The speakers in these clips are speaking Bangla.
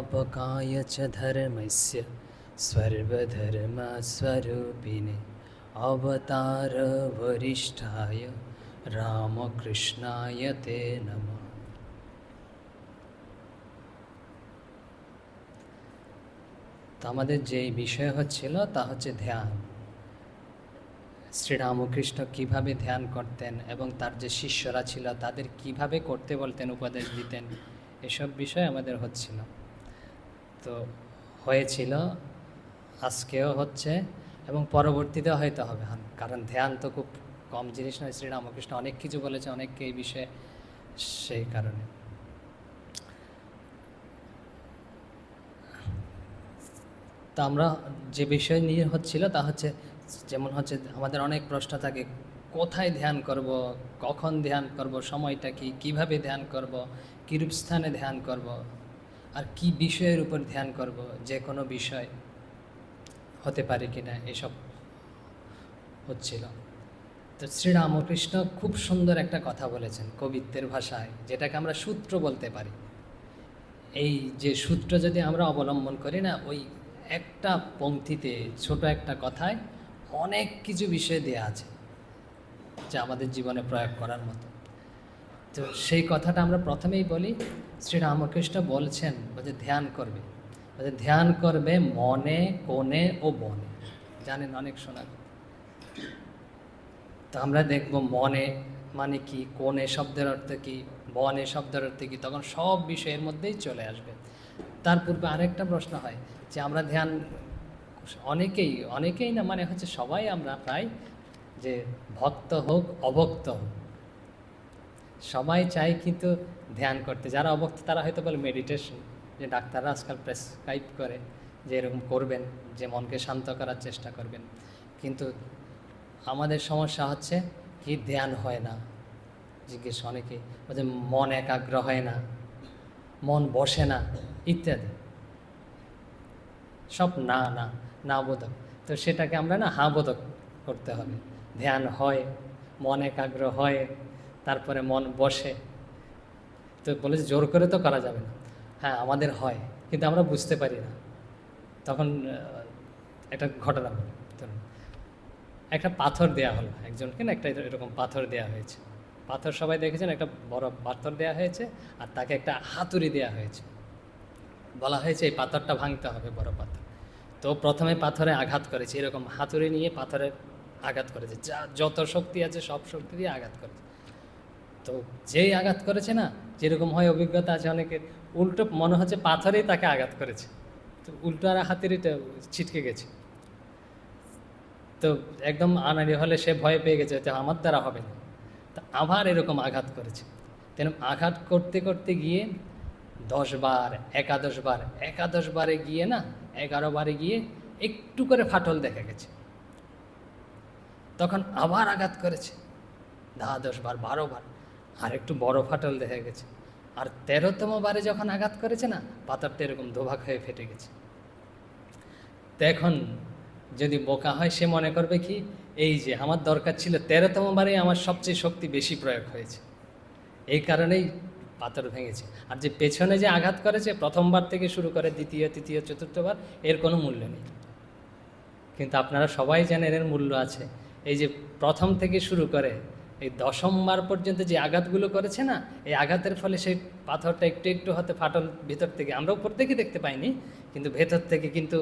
संस्थापकाय च धर्मस्य सर्वधर्मस्वरूपिणे अवतारवरिष्ठाय रामकृष्णाय ते नमः। তো আমাদের যেই বিষয় হচ্ছিল তা হচ্ছে ধ্যান। শ্রীরামকৃষ্ণ কিভাবে ধ্যান করতেন এবং তার যে শিষ্যরা ছিল তাদের কিভাবে করতে বলতেন, উপদেশ দিতেন, এসব বিষয় আমাদের হচ্ছিল। তো হয়েছিল, আজকেও হচ্ছে এবং পরবর্তীতেও হয়তো হবে, কারণ ধ্যান তো খুব কম জিনিস নয়। শ্রীরামকৃষ্ণ অনেক কিছু বলেছে অনেককে এই বিষয়ে, সেই কারণে। তা আমরা যে বিষয় নিয়ে হচ্ছিল তা হচ্ছে, যেমন হচ্ছে আমাদের অনেক প্রশ্ন থাকে, কোথায় ধ্যান করব, কখন ধ্যান করব, সময়টা কি, কিভাবে ধ্যান করব, কিরূপ স্থানে ধ্যান করব, আর কি বিষয়ের উপর ধ্যান করব, যে কোনো বিষয় হতে পারে কিনা, এসব হচ্ছিল। তো শ্রীরামকৃষ্ণ খুব সুন্দর একটা কথা বলেছেন কবিত্বের ভাষায়, যেটাকে আমরা সূত্র বলতে পারি। এই যে সূত্র যদি আমরা অবলম্বন করি না, ওই একটা পংক্তিতে, ছোট একটা কথায় অনেক কিছু বিষয় দেয়া আছে যা আমাদের জীবনে প্রয়োগ করার মতো। তো সেই কথাটা আমরা প্রথমেই বলি। শ্রীরামকৃষ্ণ বলছেন যে ধ্যান করবে, ধ্যান করবে মনে, কোণে ও বনে। জানেন, অনেক শোনা। তো আমরা দেখব মনে মানে কি, কোণে শব্দের অর্থ কি, বনে শব্দের অর্থ কি, তখন সব বিষয়ের মধ্যেই চলে আসবে। তার পূর্বে আরেকটা প্রশ্ন হয় যে আমরা ধ্যান অনেকেই না, মানে হচ্ছে সবাই আমরা প্রায়, যে ভক্ত হোক অভক্ত হোক সবাই চাই কিন্তু ধ্যান করতে। যারা অভক্ত তারা হয়তো বলে মেডিটেশন, যে ডাক্তাররা আজকাল প্রেসক্রাইব করে যে এরকম করবেন, যে মনকে শান্ত করার চেষ্টা করবেন। কিন্তু আমাদের সমস্যা হচ্ছে কি, ধ্যান হয় না। জিজ্ঞেস অনেকে যে মন একাগ্র হয় না, মন বসে না, ইত্যাদি সব না না না বোধক। তো সেটাকে আমরা না হা বোধক করতে হবে। ধ্যান হয়, মন একাগ্র হয়, তারপরে মন বসে। তো বলে যে জোর করে তো করা যাবে না। হ্যাঁ, আমাদের হয়, কিন্তু আমরা বুঝতে পারি না। তখন একটা ঘটনা বলি। একটা পাথর দেয়া হলো একজনকে, না একটা এরকম পাথর দেয়া হয়েছে। পাথর সবাই দেখেছেন, একটা বড় পাথর দেয়া হয়েছে আর তাকে একটা হাতুড়ি দেয়া হয়েছে। বলা হয়েছে এই পাথরটা ভাঙতে হবে, বড় পাথর। তো প্রথমে পাথরে আঘাত করেছে, এরকম হাতুড়ি নিয়ে পাথরে আঘাত করেছে, যা যত শক্তি আছে সব শক্তি দিয়ে আঘাত করেছে। তো যেই আঘাত করেছে না, যেরকম হয় অভিজ্ঞতা আছে অনেকের, উল্টো মনে হচ্ছে পাথরেই তাকে আঘাত করেছে। তো উল্টো আর হাতুড়িটা ছিটকে গেছে। তো একদম আনাড়ি হলে সে ভয় পেয়ে গেছে, যে আমার দ্বারা হবে না। তো আবার এরকম আঘাত করেছে। তেন আঘাত করতে করতে গিয়ে 10 বার, একাদশ বারে গিয়ে না, 11 বারে গিয়ে একটু করে ফাটল দেখা গেছে। তখন আবার আঘাত করেছে 10 বার, 12 বার, আর একটু বড় ফাটল দেখা গেছে। আর 13তম বারে যখন আঘাত করেছে না, পাথরটা এরকম দোভাগ হয়ে ফেটে গেছে। তো এখন যদি বোকা হয়, সে মনে করবে কি, এই যে আমার দরকার ছিল 13তম বারে আমার সবচেয়ে শক্তি বেশি প্রয়োগ হয়েছে, এই কারণেই পাথর ভেঙেছে। আর যে পেছনে যে আঘাত করেছে, প্রথমবার থেকে শুরু করে দ্বিতীয়, তৃতীয়, চতুর্থবার, এর কোনো মূল্য নেই। কিন্তু আপনারা সবাই জানেন এর মূল্য আছে। এই যে প্রথম থেকে শুরু করে এই 10ম বার পর্যন্ত যে আঘাতগুলো করেছে না, এই আঘাতের ফলে সেই পাথরটা একটু একটু হতে ফাটল ভিতর থেকে, আমরা উপর থেকে দেখতে পাইনি, কিন্তু ভেতর থেকে কিন্তু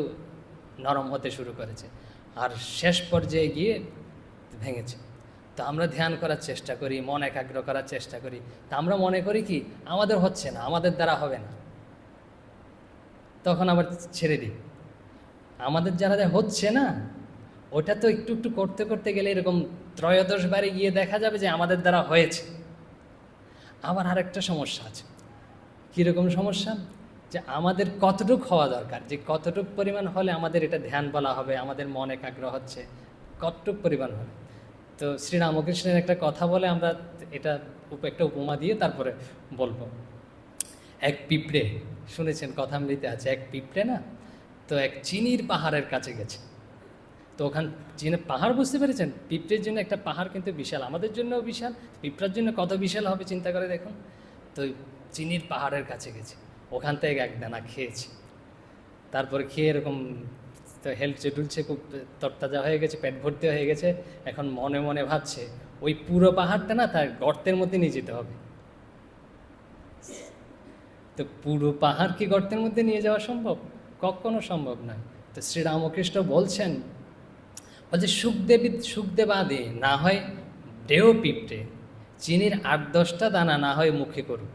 নরম হতে শুরু করেছে, আর শেষ পর্যায়ে গিয়ে ভেঙেছে। তো আমরা ধ্যান করার চেষ্টা করি, মন একাগ্র করার চেষ্টা করি, তা আমরা মনে করি কি আমাদের হচ্ছে না, আমাদের দ্বারা হবে না, তখন আবার ছেড়ে দিই। আমাদের যারা হচ্ছে না, ওটা তো একটু একটু করতে করতে গেলে এরকম 13 বারে গিয়ে দেখা যাবে যে আমাদের দ্বারা হয়েছে। আবার আরেকটা সমস্যা আছে। কীরকম সমস্যা? যে আমাদের কতটুক হওয়া দরকার, যে কতটুক পরিমাণ হলে আমাদের এটা ধ্যান বলা হবে, আমাদের মন একাগ্র হচ্ছে, কতটুক পরিমাণ হলে। তো শ্রীরামকৃষ্ণের একটা কথা বলে, আমরা এটা একটা উপমা দিয়ে তারপরে বলবো। এক পিঁপড়ে, শুনেছেন কথামৃতে আছে, এক পিঁপড়ে না, তো এক চিনির পাহাড়ের কাছে গেছে। তো ওখান চিনের পাহাড়, বুঝতে পেরেছেন, পিঁপড়ের জন্য একটা পাহাড় কিন্তু বিশাল, আমাদের জন্যও বিশাল, পিঁপড়ার জন্য কত বিশাল হবে চিন্তা করে দেখুন। তো চিনির পাহাড়ের কাছে গেছে, ওখান থেকে এক দানা খেয়েছি, তারপরে খেয়ে এরকম তো হেলচে টুলছে, খুব তরতাজা হয়ে গেছে, পেট ভর্তি হয়ে গেছে। এখন মনে মনে ভাবছে ওই পুরো পাহাড়টা না তার গর্তের মধ্যে নিয়ে যেতে হবে। তো পুরো পাহাড় কি গর্তের মধ্যে নিয়ে যাওয়া সম্ভব? কখনো সম্ভব নয়। তো শ্রীরামকৃষ্ণ বলছেন, বলছে সুখদেবাদে না হয় দেহ পিঁপড়ে, চিনির 8-10টা দানা না হয় মুখে করুক।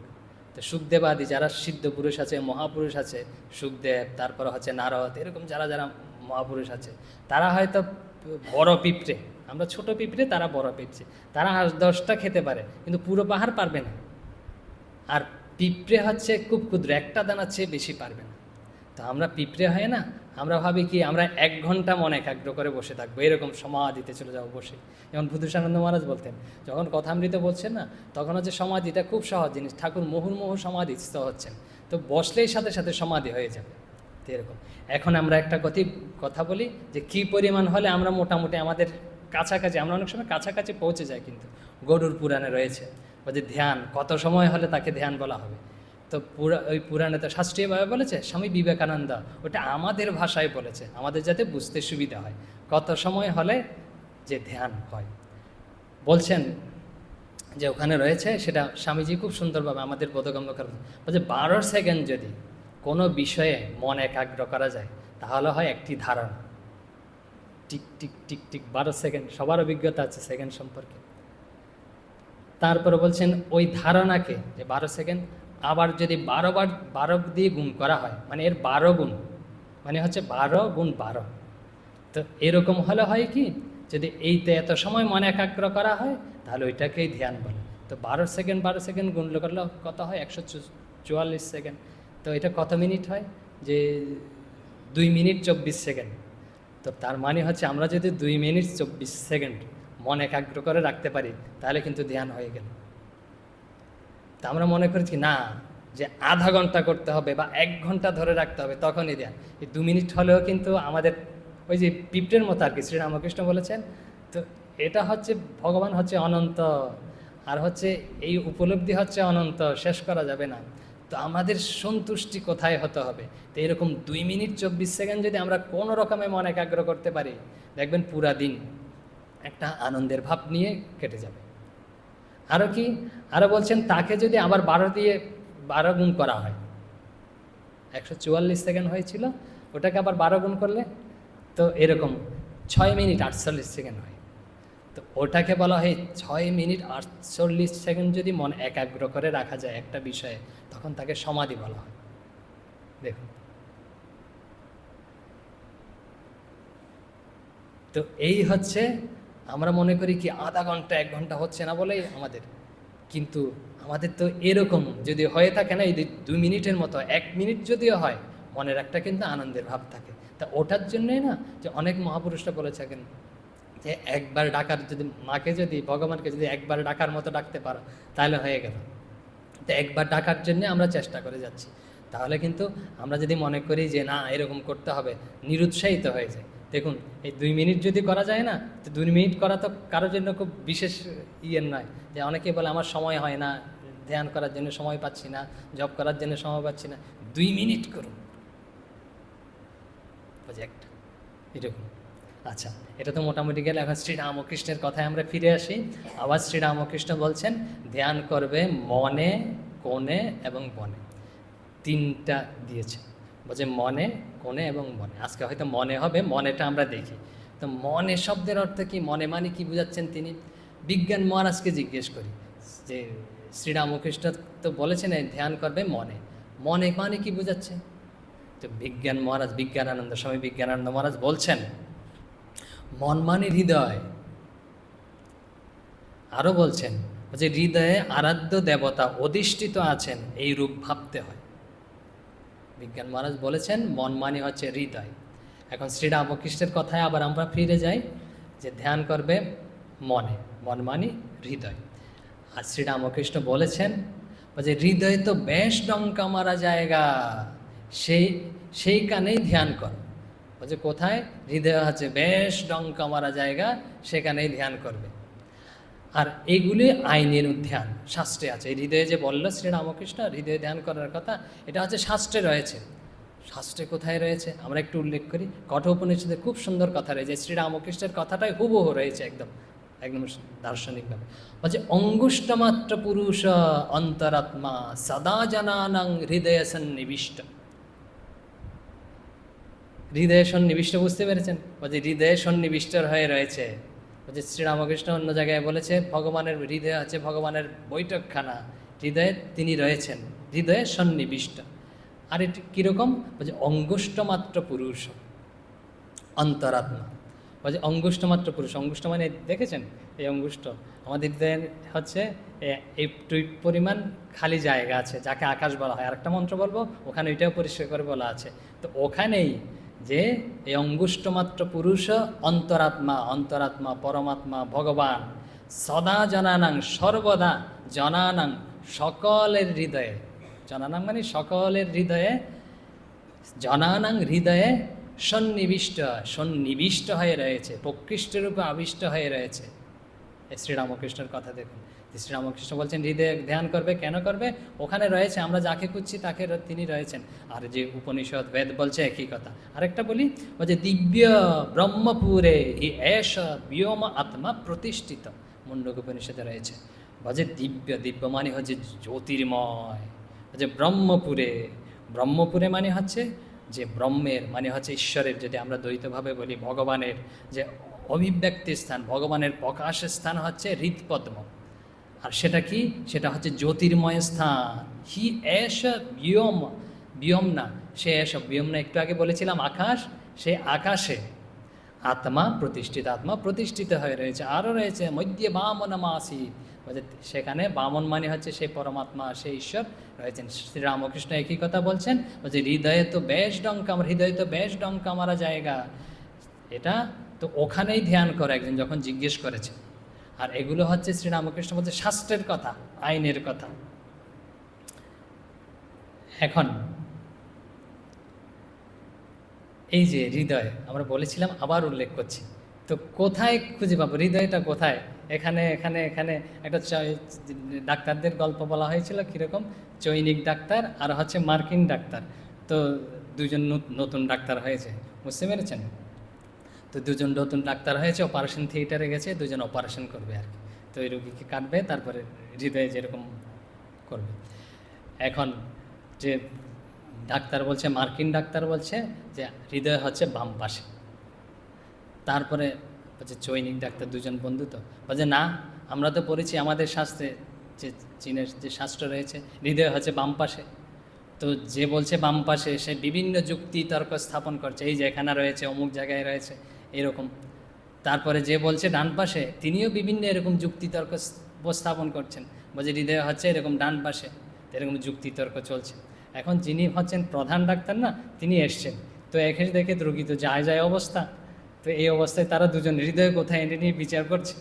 তো সুখদেবাদি যারা সিদ্ধ পুরুষ আছে, মহাপুরুষ আছে, সুখদেব, তারপরে হচ্ছে নারদ, এরকম যারা যারা মহাপুরুষ আছে, তারা হয়তো বড় পিঁপড়ে, আমরা ছোট পিঁপড়ে, তারা বড় পিঁপড়ে, তারা 8-10টা খেতে পারে, কিন্তু পুরো পাহাড় পারবে না। আর পিঁপড়ে হচ্ছে খুব ক্ষুদ্র, একটা দানার চেয়ে বেশি পারবে না। তো আমরা পিঁপড়ে হয় না, আমরা ভাবি কি আমরা 1 ঘন্টা মন একাগ্র করে বসে থাকবো, এরকম সমাধিতে চলে যাবো বসে। যেমন ভূতুষানন্দ মহারাজ বলতেন, যখন কথামৃত বলছেন না, তখন হচ্ছে সমাধিটা খুব সহজ জিনিস, ঠাকুর মুহুর্মুহু সমাধিস্থ হচ্ছেন, তো বসলেই সাথে সাথে সমাধি হয়ে যাবে। তো এরকম এখন আমরা একটা কথা বলি যে কি পরিমাণ হলে আমরা মোটামুটি আমাদের কাছাকাছি, আমরা অনেক সময় কাছাকাছি পৌঁছে যাই, কিন্তু গরুর পুরাণে রয়েছে যে ধ্যান কত সময় হলে তাকে ধ্যান বলা হবে। তো ওই পুরাণে তো শাস্ত্রীয়ভাবে বলেছে, স্বামী বিবেকানন্দ ওটা আমাদের ভাষায় বলেছে, আমাদের যাতে বুঝতে সুবিধা হয় কত সময় হলে যে ধ্যান হয়। বলছেন যে ওখানে রয়েছে, সেটা স্বামীজি খুব সুন্দরভাবে আমাদের বোধগম্য করেন। বলছে 12 সেকেন্ড যদি কোনো বিষয়ে মন একাগ্র করা যায়, তাহলে হয় একটি ধারণা। Tick tick tick tick 12 second, সবার অভিজ্ঞতা আছে সেকেন্ড সম্পর্কে। তারপরে বলছেন ওই ধারণাকে যে 12 সেকেন্ড আবার যদি 12 দিয়ে গুণ করা হয়, মানে এর 12 গুণ, মানে হচ্ছে 12 গুণ 12। তো এরকম হলে হয় কি, যদি এইতে এত সময় মনে একাগ্র করা হয়, তাহলে ওইটাকেই ধ্যান বলে। তো 12 সেকেন্ড গুণলে করলে কত হয়? 144 সেকেন্ড। তো এটা কত মিনিট হয়? যে 2 মিনিট 24 সেকেন্ড। তো তার মানে হচ্ছে আমরা যদি 2 মিনিট 24 সেকেন্ড মন একাগ্র করে রাখতে পারি, তাহলে কিন্তু ধ্যান হয়ে গেল। তা আমরা মনে করছি না যে আধা ঘন্টা করতে হবে বা 1 ঘন্টা ধরে রাখতে হবে, তখনই ধ্যান। এই 2 মিনিট হলেও কিন্তু আমাদের ওই যে পিঁপড়ের মতো আর কি, শ্রীরামকৃষ্ণ বলেছেন। তো এটা হচ্ছে ভগবান হচ্ছে অনন্ত, আর হচ্ছে এই উপলব্ধি হচ্ছে অনন্ত, শেষ করা যাবে না। তো আমাদের সন্তুষ্টি কোথায় হতে হবে? তো এরকম 2 মিনিট 24 সেকেন্ড যদি আমরা কোনো রকমে মন একাগ্র করতে পারি, দেখবেন পুরা দিন একটা আনন্দের ভাব নিয়ে কেটে যাবে। আরও কি, আরও বলছেন তাকে যদি আবার 12 দিয়ে 12 গুণ করা হয়, 144 সেকেন্ড হয়েছিল, ওটাকে আবার 12 গুণ করলে তো এরকম 6 মিনিট 48 সেকেন্ড হয়। তো ওটাকে বলা হয় 6 মিনিট 48 সেকেন্ড যদি মন একাগ্র করে রাখা যায় একটা বিষয়ে, তখন তাকে সমাধি বলা হয়। দেখুন, তো এই হচ্ছে, আমরা মনে করি কি আধা ঘন্টা 1 ঘন্টা হচ্ছে না বলেই আমাদের, কিন্তু আমাদের তো এরকম যদি হয়ে থাকে না, এই 2 মিনিটের মতো 1 মিনিট যদিও হয়, মনের একটা কিন্তু আনন্দের ভাব থাকে। তা ওটার জন্যই না যে অনেক মহাপুরুষরা বলে থাকেন যে একবার ডাকার, যদি মাকে যদি ভগবানকে যদি একবার ডাকার মতো ডাকতে পারো, তাহলে হয়ে গেল। তো একবার ডাকার জন্য আমরা চেষ্টা করে যাচ্ছি, তাহলে কিন্তু আমরা যদি মনে করি যে না এরকম করতে হবে, নিরুৎসাহিত হয়ে যায়। দেখুন, এই 2 মিনিট যদি করা যায় না, তো 2 মিনিট করা তো কারোর জন্য খুব বিশেষ ইয়ের নয়। যে অনেকে বলে আমার সময় হয় না, ধ্যান করার জন্য সময় পাচ্ছি না, জব করার জন্য সময় পাচ্ছি না। 2 মিনিট করুন, প্রজেক্ট এরকম। আচ্ছা, এটা তো মোটামুটি গেলে। এখন শ্রীরামকৃষ্ণের কথায় আমরা ফিরে আসি। আবার শ্রীরামকৃষ্ণ বলছেন ধ্যান করবে মনে, কোণে এবং বনে। 3টা দিয়েছে, বলছে মনে, কোণে এবং বনে। আজকে হয়তো মনে হবে, মনেটা আমরা দেখি। তো মনে শব্দের অর্থ কি, মনে মানে কি বুঝাচ্ছেন তিনি? বিজ্ঞান মহারাজকে জিজ্ঞেস করি যে শ্রীরামকৃষ্ণ তো বলেছেন ধ্যান করবে মনে, মনে মানে কি বুঝাচ্ছে? তো বিজ্ঞান মহারাজ, বিজ্ঞানানন্দ স্বামী বিজ্ঞানানন্দ মহারাজ বলছেন মন মানে হৃদয়। আরও বলছেন যে হৃদয়ে আরাধ্য দেবতা অধিষ্ঠিত আছেন, এই রূপ ভাবতে হয়। বিজ্ঞান মহারাজ বলেছেন মন মানে হচ্ছে হৃদয়। এখন শ্রীরামকৃষ্ণের কথায় আবার আমরা ফিরে যাই যে ধ্যান করবে মনে, মন মানে হৃদয়। আর শ্রীরামকৃষ্ণ বলেছেন যে হৃদয় তো বেশ ডঙ্কা মারা জায়গা, সেইখানেই ধ্যান কর। বলছে কোথায়? হৃদয় হচ্ছে বেশ ডঙ্কা মারা জায়গা, সেখানেই ধ্যান করবে। আর এগুলি আইনের ধ্যান, শাস্ত্রে আছে। হৃদয়ে যে বলল শ্রীরামকৃষ্ণ হৃদয়ে ধ্যান করার কথা, এটা হচ্ছে শাস্ত্রে রয়েছে। শাস্ত্রে কোথায় রয়েছে আমরা একটু উল্লেখ করি। কঠোপনিষদে খুব সুন্দর কথা রয়েছে, শ্রীরামকৃষ্ণের কথাটাই হুবহু রয়েছে একদম একদম দার্শনিকভাবে। বলছে অঙ্গুষ্টমাত্র পুরুষ অন্তরাত্মা সদা জানানাং হৃদয় সন্নিবিষ্ট। হৃদয়ে সন্নিবিষ্ট বুঝতে পেরেছেন? বলছে হৃদয়ে সন্নিবিষ্ট হয়ে রয়েছে। বলছে শ্রীরামকৃষ্ণ অন্য জায়গায় বলেছে ভগবানের হৃদয়ে আছে ভগবানের বৈঠকখানা, হৃদয়ে তিনি রয়েছেন, হৃদয়ে সন্নিবিষ্ট। আর এটি কীরকম? বলছে অঙ্গুষ্টমাত্র পুরুষ অন্তরাত্মা। বলছে অঙ্গুষ্টমাত্র পুরুষ, অঙ্গুষ্ট মানে দেখেছেন এই অঙ্গুষ্ট আমাদের হৃদয়ের হচ্ছে একটু পরিমাণ খালি জায়গা আছে, যাকে আকাশ বলা হয়। আরেকটা মন্ত্র বলবো, ওখানে ওইটাও পরিষ্কার করে বলা আছে। তো ওখানেই যে এই অঙ্গুষ্টমাত্র পুরুষ অন্তরাত্মা, অন্তরাত্মা পরমাত্মা ভগবান সদা জনানাং সর্বদা জনানাং সকলের হৃদয়ে, জনানাং মানে সকলের হৃদয়ে, জনানাং হৃদয়ে সন্নিবিষ্ট, সন্নিবিষ্ট হয়ে রয়েছে, প্রকৃষ্টরূপে আবিষ্ট হয়ে রয়েছে। শ্রীরামকৃষ্ণের কথা দেখুন, শ্রীরামকৃষ্ণ বলছেন হৃদয়ে ধ্যান করবে। কেন করবে? ওখানে রয়েছে, আমরা যাকে খুঁজছি তাকে তিনি রয়েছেন। আর যে উপনিষদ বেদ বলছে একই কথা। আরেকটা বলি, বলছে দিব্য ব্রহ্মপুরে হি এষ ব্যোম আত্মা প্রতিষ্ঠিত, মুন্ডক উপনিষদে রয়েছে। বলছে দিব্য, দিব্য মানে হচ্ছে জ্যোতির্ময়। বলছে ব্রহ্মপুরে, ব্রহ্মপুরে মানে হচ্ছে যে ব্রহ্মের মানে হচ্ছে ঈশ্বরের, যদি আমরা দ্বৈতভাবে বলি ভগবানের যে অভিব্যক্তির স্থান, ভগবানের প্রকাশের স্থান হচ্ছে হৃৎপদ্ম। আর সেটা কি? সেটা হচ্ছে জ্যোতির্ময় স্থান। হি এষ ব্যোম, ব্যোম না সে এস, ব্যোম না একটু আগে বলেছিলাম আকাশ, সে আকাশে আত্মা প্রতিষ্ঠিত, আত্মা প্রতিষ্ঠিত হয়ে রয়েছে। আরও রয়েছে মধ্যে বামন মাসি, সেখানে বামন মানে হচ্ছে সেই পরমাত্মা, সেই ঈশ্বর রয়েছেন। শ্রীরামকৃষ্ণ একই কথা বলছেন, বলছে হৃদয়ে তো বেশ ডঙ্কা, আমার হৃদয়ে তো বেশ ডঙ্কা মারা জায়গা। এটা তো ওখানেই ধ্যান করে একজন যখন জিজ্ঞেস করেছে। আর এগুলো হচ্ছে শ্রীরামকৃষ্ণ বলছে শাস্ত্রের কথা, আইনের কথা। এখন এই যে হৃদয় আমরা বলেছিলাম, আবার উল্লেখ করছি, তো কোথায় খুঁজে পাবো হৃদয়টা? কোথায়? এখানে এখানে এখানে একটা ডাক্তারদের গল্প বলা হয়েছিল, কীরকম চৈনিক ডাক্তার আর হচ্ছে মার্কিন ডাক্তার। তো দুজন নতুন ডাক্তার হয়েছে, বুঝতে পেরেছেন? তো দুজন নতুন ডাক্তার হয়েছে, অপারেশন থিয়েটারে গেছে, দুজন অপারেশন করবে আর কি। তো এই রুগীকে কাটবে, তারপরে হৃদয়ে যেরকম করবে। এখন যে ডাক্তার বলছে, মার্কিন ডাক্তার বলছে যে হৃদয় হচ্ছে বাম পাশে। তারপরে বলছে চৈনিক ডাক্তার, দুজন বন্ধু, তো বলছে না, আমরা তো পড়েছি আমাদের শাস্ত্রে, যে চীনের যে শাস্ত্র রয়েছে, হৃদয় হচ্ছে বাম পাশে। তো যে বলছে বাম পাশে, সে বিভিন্ন যুক্তি তর্ক স্থাপন করছে, এই যে এখানে রয়েছে, অমুক জায়গায় রয়েছে, এরকম। তারপরে যে বলছে ডান পাশে, তিনিও বিভিন্ন এরকম যুক্তি তর্ক উপস্থাপন করছেন, বলছে হৃদয় হচ্ছে এরকম ডান পাশে, এরকম যুক্তি তর্ক চলছে। এখন যিনি হচ্ছেন প্রধান ডাক্তার না, তিনি এসছেন, তো এখানে দেখে রোগী তো যায় যায় অবস্থা। তো এই অবস্থায় তারা দুজন হৃদয় কোথায় এনে নিয়ে বিচার করছে।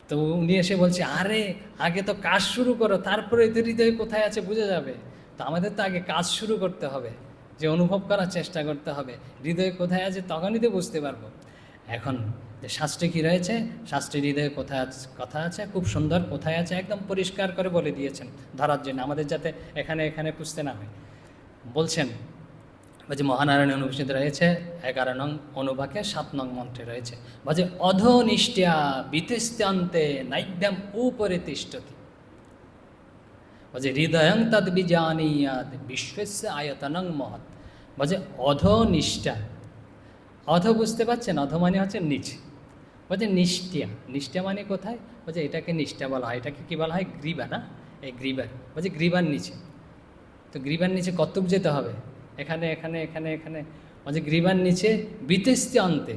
তো উনি এসে বলছে, আরে আগে তো কাজ শুরু করো, তারপরে তো হৃদয় কোথায় আছে বোঝা যাবে। তো আমাদের তো আগে কাজ শুরু করতে হবে, যে অনুভব করার চেষ্টা করতে হবে হৃদয় কোথায় আছে, তখনই তো বুঝতে পারবো। এখন যে শাস্ত্রে কী রয়েছে, শাস্ত্রে হৃদয়ে কোথায় কথা আছে, খুব সুন্দর কোথায় আছে একদম পরিষ্কার করে বলে দিয়েছেন ধরার জন্য, আমাদের যাতে এখানে এখানে খুঁজতে না হয়। বলছেন যে মহানারায়ণ অনুপনিষদে রয়েছে 11 নং অনুবাকে 7 নং মন্ত্রে রয়েছে, বলছে অধনিষ্ঠ্যা বিতিস্ত্যন্তে নাইব্যাম উপরে তিষ্ঠতি। বলছে হৃদয়ং তদ বিজানীয়াৎ বিশ্বস্য আয়তনং মহৎ। বলছে অধনিষ্ঠা, অধ বুঝতে পারছেন, অধ মানে হচ্ছে নিচে। বলছে নিষ্ঠা, নিষ্ঠা মানে কোথায়? বলছে এটাকে নিষ্ঠা বলা হয়, এটাকে কী বলা হয়? গ্রীবা না, এই গ্রীবার। বলছে গ্রীবার নিচে, তো গ্রীবার নিচে কতটুক যেতে হবে? এখানে এখানে এখানে এখানে। বলছে গ্রীবার নিচে বিতেস্তে অন্তে,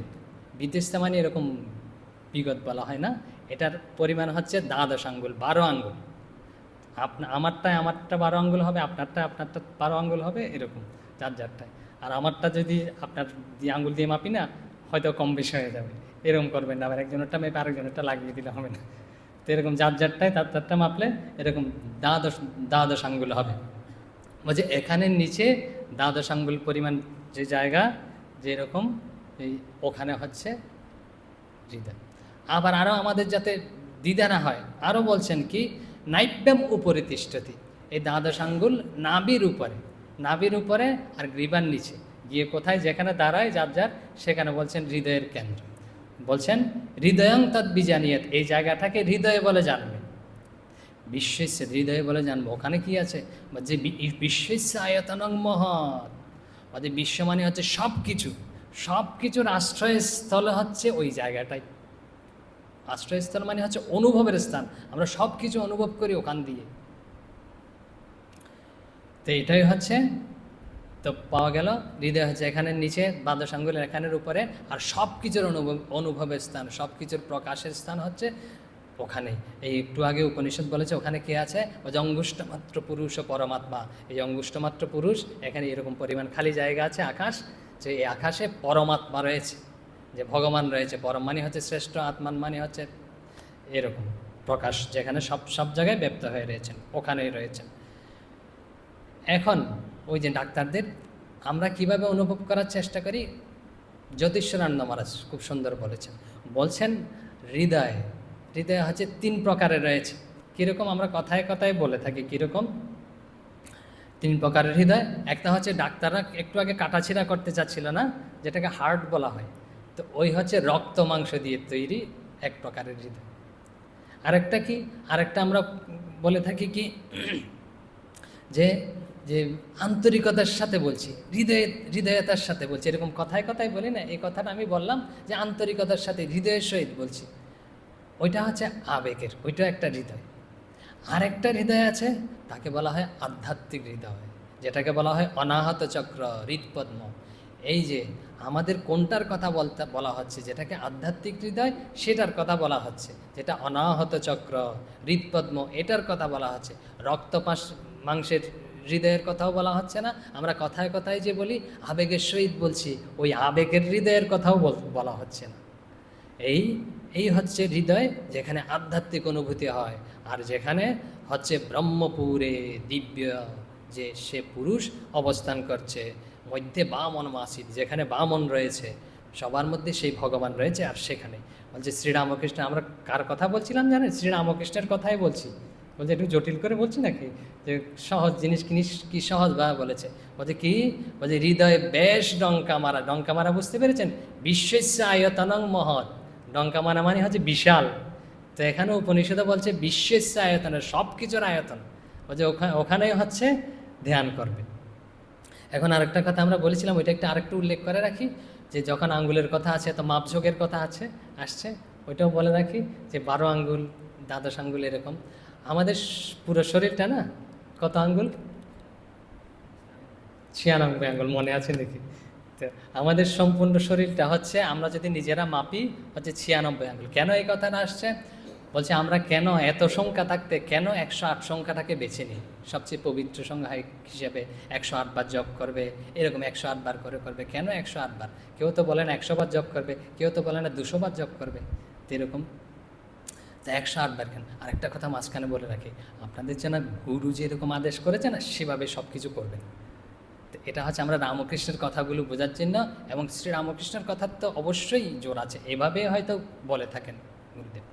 বিতেস্তে মানে এরকম বিগত বলা হয় না, এটার পরিমাণ হচ্ছে 12 আঙ্গুল, 12 আঙ্গুল। আমারটা 12 আঙ্গুল হবে, আপনারটা 12 আঙ্গুল হবে, এরকম যার যারটায়। আর আমারটা যদি আপনার আঙ্গুল দিয়ে মাপি না, হয়তো কম বেশি হয়ে যাবে, এরকম করবেন না। আবার একজনেরটা মেপে আরেকজনেরটা লাগিয়ে দিলে হবে না। তো এরকম যার যারটায় তারটা মাপলে এরকম 12 আঙ্গুল হবে। বলছে এখানের নিচে 12 আঙ্গুল পরিমাণ যে জায়গা, যেরকম এই ওখানে হচ্ছে হৃদয়। আবার আরও আমাদের যাতে দ্বিধা না হয়, আরও বলছেন কি, নাইব্যাম উপরে তিষ্ঠতি, এই দ্বাদশ আঙ্গুল নাভির উপরে আর গ্রীবার নিচে গিয়ে কোথায় যেখানে দাঁড়ায় যার যার, সেখানে বলছেন হৃদয়ের কেন্দ্র। বলছেন হৃদয়ং তৎ বিজানিয়ত, এই জায়গাটাকে হৃদয় বলে জানবে। বিশ্বেশ্য হৃদয় বলে জানবো, ওখানে কি আছে, যে বিশ্বেশ্য আয়তনং মহৎ, মানে বিশ্ব মানে হচ্ছে সব কিছুর আশ্রয়স্থল হচ্ছে ওই জায়গাটাই। আশ্রয়স্থল মানে হচ্ছে অনুভবের স্থান, আমরা সব কিছু অনুভব করি ওখান দিয়ে। তো এটাই হচ্ছে, তো পাওয়া গেল হৃদয় হচ্ছে এখানের নিচে, দ্বাদশ আঙ্গুলের এখানের উপরে, আর সব কিছুর অনুভবের স্থান, সব কিছুর প্রকাশের স্থান হচ্ছে ওখানে। এই একটু আগে উপনিষদ বলেছে ওখানে কে আছে, ওই যে অঙ্গুষ্ঠমাত্র পুরুষ ও পরমাত্মা। এই অঙ্গুষ্ঠমাত্র পুরুষ, এখানে এরকম পরিমাণ খালি জায়গা আছে আকাশ, যে এই আকাশে পরমাত্মা রয়েছে, যে ভগবান রয়েছে। পরম মানে হচ্ছে শ্রেষ্ঠ, আত্মান মানে হচ্ছে এরকম প্রকাশ, যেখানে সব জায়গায় ব্যপ্ত হয়ে রয়েছেন, ওখানেই রয়েছেন। এখন ওই যে ডাক্তারদের আমরা কিভাবে অনুভব করার চেষ্টা করি, জ্যোতিষানন্দ মহারাজ খুব সুন্দর বলছেন হৃদয় হচ্ছে 3 প্রকারের রয়েছে। কীরকম আমরা কথায় কথায় বলে থাকি, কীরকম 3 প্রকারের হৃদয়। একটা হচ্ছে ডাক্তাররা একটু আগে কাটাছিড়া করতে চাচ্ছিল না, যেটাকে হার্ট বলা হয়, তো ওই হচ্ছে রক্ত মাংস দিয়ে তৈরি এক প্রকারের হৃদয়। আরেকটা আমরা বলে থাকি কি, যে যে আন্তরিকতার সাথে বলছি, হৃদয়তার সাথে বলছি, এরকম কথায় কথায় বলি না, এই কথাটা আমি বললাম যে আন্তরিকতার সাথে হৃদয়ের সহিত বলছি, ওইটা হচ্ছে আবেগের, ওইটা একটা হৃদয়। আরেকটা হৃদয় আছে, তাকে বলা হয় আধ্যাত্মিক হৃদয়, যেটাকে বলা হয় অনাহত চক্র, হৃৎপদ্ম। এই যে আমাদের কোনটার কথা বলা হচ্ছে, যেটাকে আধ্যাত্মিক হৃদয়, সেটার কথা বলা হচ্ছে। যেটা অনাহত চক্র, হৃৎপদ্ম, এটার কথা বলা হচ্ছে। মাংসের হৃদয়ের কথাও বলা হচ্ছে না, আমরা কথায় কথায় যে বলি আবেগের সহিত বলছি, ওই আবেগের হৃদয়ের কথাও বলা হচ্ছে না। এই হচ্ছে হৃদয়, যেখানে আধ্যাত্মিক অনুভূতি হয়, আর যেখানে হচ্ছে ব্রহ্মপুরে দিব্য যে সে পুরুষ অবস্থান করছে, মধ্যে বামন মাসিদ, যেখানে বামন রয়েছে, সবার মধ্যে সেই ভগবান রয়েছে। আর সেখানে বলছে শ্রীরামকৃষ্ণ, আমরা কার কথা বলছিলাম জানেন, শ্রীরামকৃষ্ণের কথাই বলছি। বলছে একটু জটিল করে বলছি নাকি, যে সহজ জিনিস কি সহজভাবে বলেছে। বলছে কি, বলছে হৃদয়ে বেশ ডঙ্কা মারা বুঝতে পেরেছেন, বিশ্বেশ্য আয়তনং মহৎ, ডঙ্কা মারা মানে হচ্ছে বিশাল। তো এখানে উপনিষদে বলছে বিশ্বেশ্য আয়তনের, সব কিছুর আয়তন, বলছে ওখানেই হচ্ছে ধ্যান করবে। এখন আরেকটা কথা আমরা বলেছিলাম, ওইটা আরেকটু উল্লেখ করে রাখি, যে যখন আঙ্গুলের কথা আছে, তো মাপঝোঁকের কথা আসছে, ওইটাও বলে রাখি, যে 12 আঙ্গুল, দ্বাদশ আঙ্গুল এরকম। আমাদের পুরো শরীরটা না কত আঙ্গুল, 96 আঙ্গুল, মনে আছে দেখি। তো আমাদের সম্পূর্ণ শরীরটা হচ্ছে, আমরা যদি নিজেরা মাপি, হচ্ছে 96 আঙ্গুল। কেন এই কথাটা আসছে, বলছে আমরা কেন এত সংখ্যা থাকতে কেন 108 সংখ্যাটাকে বেছে নিই, সবচেয়ে পবিত্র সংখ্যা হিসেবে 108 বার জপ করবে, এরকম 108 বার করে করবে। কেন 108 বার? কেউ তো বলেন 100 বার জপ করবে, কেউ তো বলে না 200 বার জপ করবে, তো এরকম। তো 108 বার কেন? আরেকটা কথা মাঝখানে বলে রাখি, আপনাদের যেন গুরু যেরকম আদেশ করেছে না, সেভাবে সব কিছু করবেন। তো এটা হচ্ছে আমরা রামকৃষ্ণের কথাগুলো বোঝার জন্য, এবং শ্রী রামকৃষ্ণের কথার তো অবশ্যই জোর আছে, এভাবে হয়তো বলে থাকেন গুরুদেব।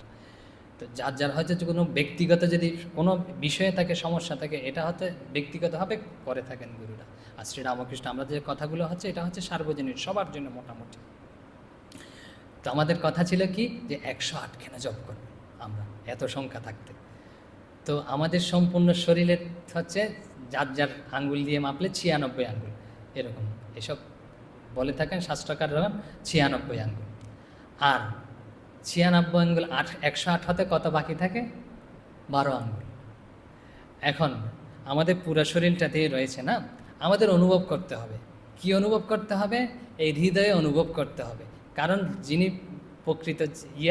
তো যার হয়তো কোনো ব্যক্তিগত যদি কোনো বিষয়ে থাকে, সমস্যা থাকে, এটা হয়তো ব্যক্তিগতভাবে করে থাকেন গুরুরা। আর শ্রী রামকৃষ্ণ আমরা যে কথাগুলো হচ্ছে, এটা হচ্ছে সার্বজনীন, সবার জন্য মোটামুটি। তো আমাদের কথা ছিল কি, যে 108 কেন জপ করব আমরা এত সংখ্যা থাকতে। তো আমাদের সম্পূর্ণ শরীরের হচ্ছে যার আঙ্গুল দিয়ে মাপলে 96 আঙ্গুল, এরকম এসব বলে থাকেন শাস্ত্রকাররা, 96 আঙ্গুল। আর 96 আঙ্গুল 108 হতে কত বাকি থাকে? 12 আঙ্গুল। এখন আমাদের পুরো শরীরটাতেই রয়েছে না, আমাদের অনুভব করতে হবে। কি অনুভব করতে হবে? এই হৃদয়ে অনুভব করতে হবে। কারণ যিনি প্রকৃত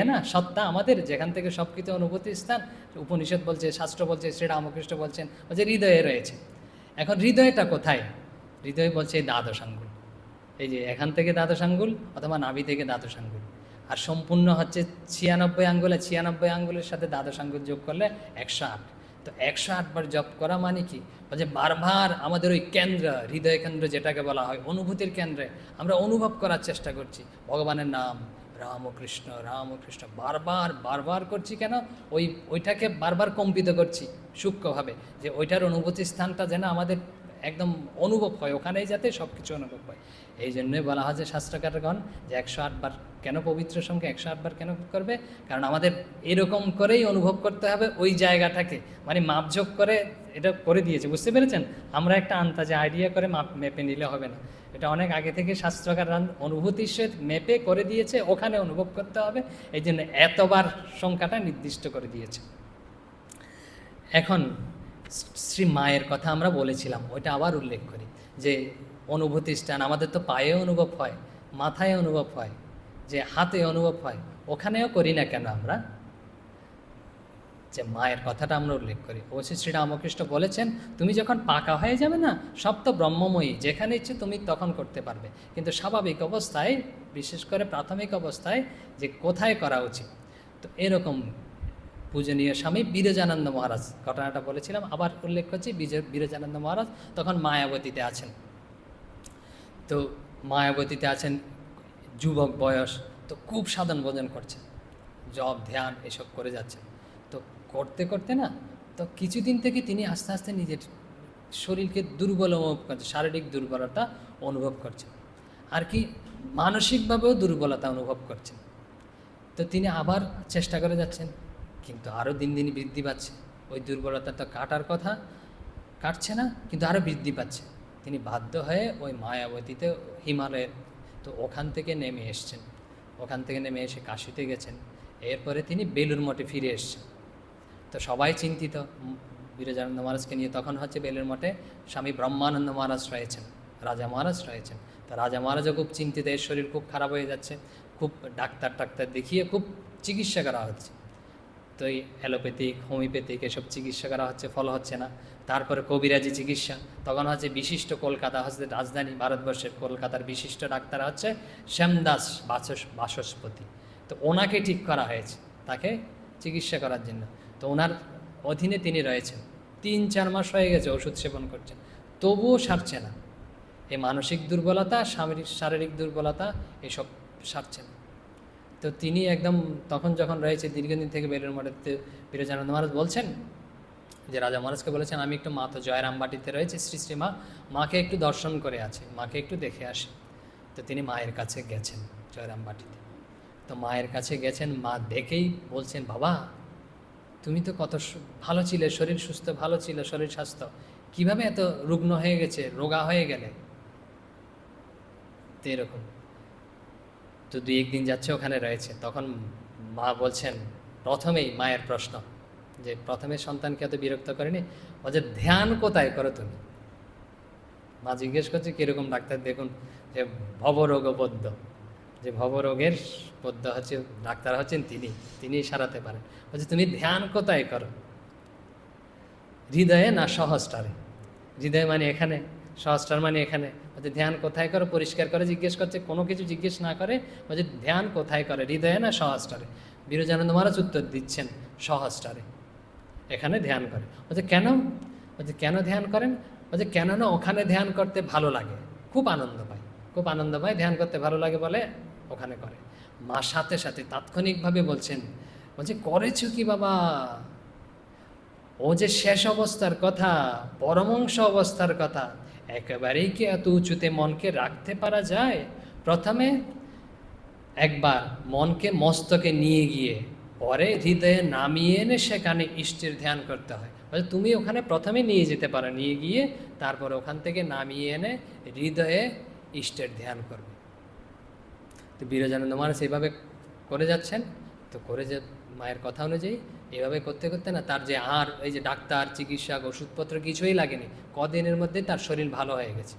না সত্তা আমাদের, যেখান থেকে সব কিছু অনুভূতির স্থান, উপনিষদ বলছে, শাস্ত্র বলছে, শ্রীরামকৃষ্ণ বলছেন, বলছে হৃদয়ে রয়েছে। এখন হৃদয়টা কোথায়? হৃদয় বলছে দ্বাদশ আঙ্গুল, এই যে এখান থেকে দ্বাদশ আঙ্গুল, অথবা নাভি থেকে দ্বাদশ আঙ্গুল। আর সম্পূর্ণ হচ্ছে 96 আঙ্গুলে, 96 আঙ্গুলের সাথে দ্বাদশ আঙ্গুল যোগ করলে 108। তো 108 বার জপ করা মানে কি, বলছে বারবার আমাদের ওই কেন্দ্র, হৃদয় কেন্দ্র যেটাকে বলা হয় অনুভূতির কেন্দ্রে, আমরা অনুভব করার চেষ্টা করছি ভগবানের নাম, রামকৃষ্ণ রামকৃষ্ণ বারবার বারবার করছি কেন, ওইটাকে বারবার কম্পিত করছি সূক্ষ্মভাবে, যে ওইটার অনুভূতি স্থানটা যেন আমাদের একদম অনুভব হয়, ওখানেই যাতে সব কিছু অনুভব হয়। এই জন্যই বলা হয় যে শাস্ত্রকারগণ যে 108 বার কেন পবিত্র সংখ্যা 108 বার কেন করবে, কারণ আমাদের এরকম করেই অনুভব করতে হবে ওই জায়গাটাকে, মানে মাপঝোঁক করে এটা করে দিয়েছে, বুঝতে পেরেছেন? আমরা একটা আন্দাজে আইডিয়া করে মেপে নিলে হবে না, এটা অনেক আগে থেকে শাস্ত্রকাররা অনুভূতির সহিত মেপে করে দিয়েছে, ওখানে অনুভব করতে হবে, এই জন্য এতবার সংখ্যাটা নির্দিষ্ট করে দিয়েছে। এখন শ্রী মায়ের কথা আমরা বলেছিলাম, ওইটা আবার উল্লেখ করি যে অনুভূতি স্থান আমাদের তো পায়ে অনুভব হয়, মাথায় অনুভব হয়, যে হাতে অনুভব হয়, ওখানেও করি না কেন আমরা, যে মায়ের কথাটা আমরা উল্লেখ করি। অবশ্যই শ্রীরামকৃষ্ণ বলেছেন তুমি যখন পাকা হয়ে যাবে না, সব তো ব্রহ্মময়ী, যেখানে ইচ্ছে তুমি তখন করতে পারবে, কিন্তু স্বাভাবিক অবস্থায়, বিশেষ করে প্রাথমিক অবস্থায় যে কোথায় করা উচিত। তো এরকম পূজনীয় স্বামী বিরজানন্দ মহারাজ ঘটনাটা বলেছিলাম, আবার উল্লেখ করছি। বিরজানন্দ মহারাজ তখন মায়াবতীতে আছেন, তো মায়াবতীতে আছেন, যুবক বয়স, তো খুব সাধন ভোজন করছেন, জপ ধ্যান এসব করে যাচ্ছেন। তো করতে করতে না, তো কিছুদিন থেকে তিনি আস্তে আস্তে নিজের শরীরকে দুর্বল অনুভব করছেন, শারীরিক দুর্বলতা অনুভব করছেন, আর কি মানসিকভাবেও দুর্বলতা অনুভব করছেন। তো তিনি আবার চেষ্টা করে যাচ্ছেন, কিন্তু আরও দিন দিন বৃদ্ধি পাচ্ছে, ওই দুর্বলতা তো কাটার কথা, কাটছে না, কিন্তু আরও বৃদ্ধি পাচ্ছে। তিনি বাধ্য হয়ে ওই মায়াবতীতে, হিমালয়ের, তো ওখান থেকে নেমে এসছেন, ওখান থেকে নেমে এসে কাশিতে গেছেন, এরপরে তিনি বেলুর মঠে ফিরে এসছেন। তো সবাই চিন্তিত বিরজানন্দ মহারাজকে নিয়ে, তখন হচ্ছে বেলুর মঠে স্বামী ব্রহ্মানন্দ মহারাজ রয়েছেন, রাজা মহারাজ রয়েছেন। তো রাজা মহারাজও খুব চিন্তিত, এর শরীর খুব খারাপ হয়ে যাচ্ছে, খুব ডাক্তার দেখিয়ে খুব চিকিৎসা করা হচ্ছে। তো এই অ্যালোপ্যাথিক হোমিওপ্যাথিক এসব চিকিৎসা করা হচ্ছে, ফল হচ্ছে না। তারপরে কবিরাজি চিকিৎসা, তখন হচ্ছে বিশিষ্ট কলকাতা হচ্ছে রাজধানী ভারতবর্ষের, কলকাতার বিশিষ্ট ডাক্তার হচ্ছে শ্যামদাস বাচস্পতি। তো ওনাকে ঠিক করা হয়েছে তাকে চিকিৎসা করার জন্য। তো ওনার অধীনে তিনি রয়েছেন, 3-4 মাস হয়ে গেছে ওষুধ সেবন করছেন, তবুও সারছে না। এই মানসিক দুর্বলতা, শারীরিক দুর্বলতা এসব সারছে না। তো তিনি একদম তখন যখন রয়েছে দীর্ঘদিন থেকে বেলুর মঠে, বিরজানন্দ মহারাজ বলছেন যে রাজা মহারাজকে বলেছেন আমি একটু মা তো জয়রামবাটিতে রয়েছে শ্রী মাকে একটু দর্শন করে আছে, মাকে একটু দেখে আসে। তো তিনি মায়ের কাছে গেছেন জয়রামবাটিতে। তো মায়ের কাছে গেছেন, মা দেখেই বলছেন বাবা তুমি তো কত ভালো ছিলে, শরীর সুস্থ ভালো ছিল, শরীর স্বাস্থ্য কীভাবে এত রুগ্ন হয়ে গেছে, রোগা হয়ে গেলে। তো এরকম তো 2-1 দিন যাচ্ছে ওখানে রয়েছে, তখন মা বলছেন, প্রথমেই মায়ের প্রশ্ন যে প্রথমে সন্তানকে এত বিরক্ত করেনি, বলছে ধ্যান কোথায় করো তুমি? মা জিজ্ঞেস করছে কীরকম ডাক্তার? দেখুন যে ভবরোগ পদ্য, যে ভবরোগের পদ্য হচ্ছে ডাক্তার হচ্ছেন তিনিই সারাতে পারেন। বলছে তুমি ধ্যান কোথায় করো? হৃদয়ে না সহস্রারে? হৃদয় মানে এখানে, সহস্রার মানে এখানে। বলছে ধ্যান কোথায় করো পরিষ্কার করে জিজ্ঞেস করছে, কোনো কিছু জিজ্ঞেস না করে বলছে ধ্যান কোথায় করে, হৃদয়ে না সহস্রারে? বিরজানন্দ মহারাজ উত্তর দিচ্ছেন সহস্রারে, এখানে ধ্যান করে। বলছে কেন? বলছে কেন ধ্যান করেন? বলছে কেন না ওখানে ধ্যান করতে ভালো লাগে, খুব আনন্দ পায়, ধ্যান করতে ভালো লাগে বলে ওখানে করে। মা সাথে সাথে তাৎক্ষণিকভাবে বলছেন, বলছে করেছো কি বাবা? ও যে শেষ অবস্থার কথা, পরমংশ অবস্থার কথা, একেবারেই কি এত উঁচুতে মনকে রাখতে পারা যায়? প্রথমে একবার মনকে মস্তকে নিয়ে গিয়ে পরে হৃদয়ে নামিয়ে এনে সেখানে ইষ্টের ধ্যান করতে হয়। বলছে তুমি ওখানে প্রথমে নিয়ে যেতে পারো, নিয়ে গিয়ে তারপর ওখান থেকে নামিয়ে এনে হৃদয়ে ইষ্টের ধ্যান করবে। তো বিরজানন্দ মহারাজ এইভাবে করে যাচ্ছেন। তো করে যে মায়ের কথা অনুযায়ী এভাবে করতে করতে না, তার যে আর এই যে ডাক্তার চিকিৎসা ওষুধপত্র কিছুই লাগেনি, কদিনের মধ্যে তার শরীর ভালো হয়ে গেছে।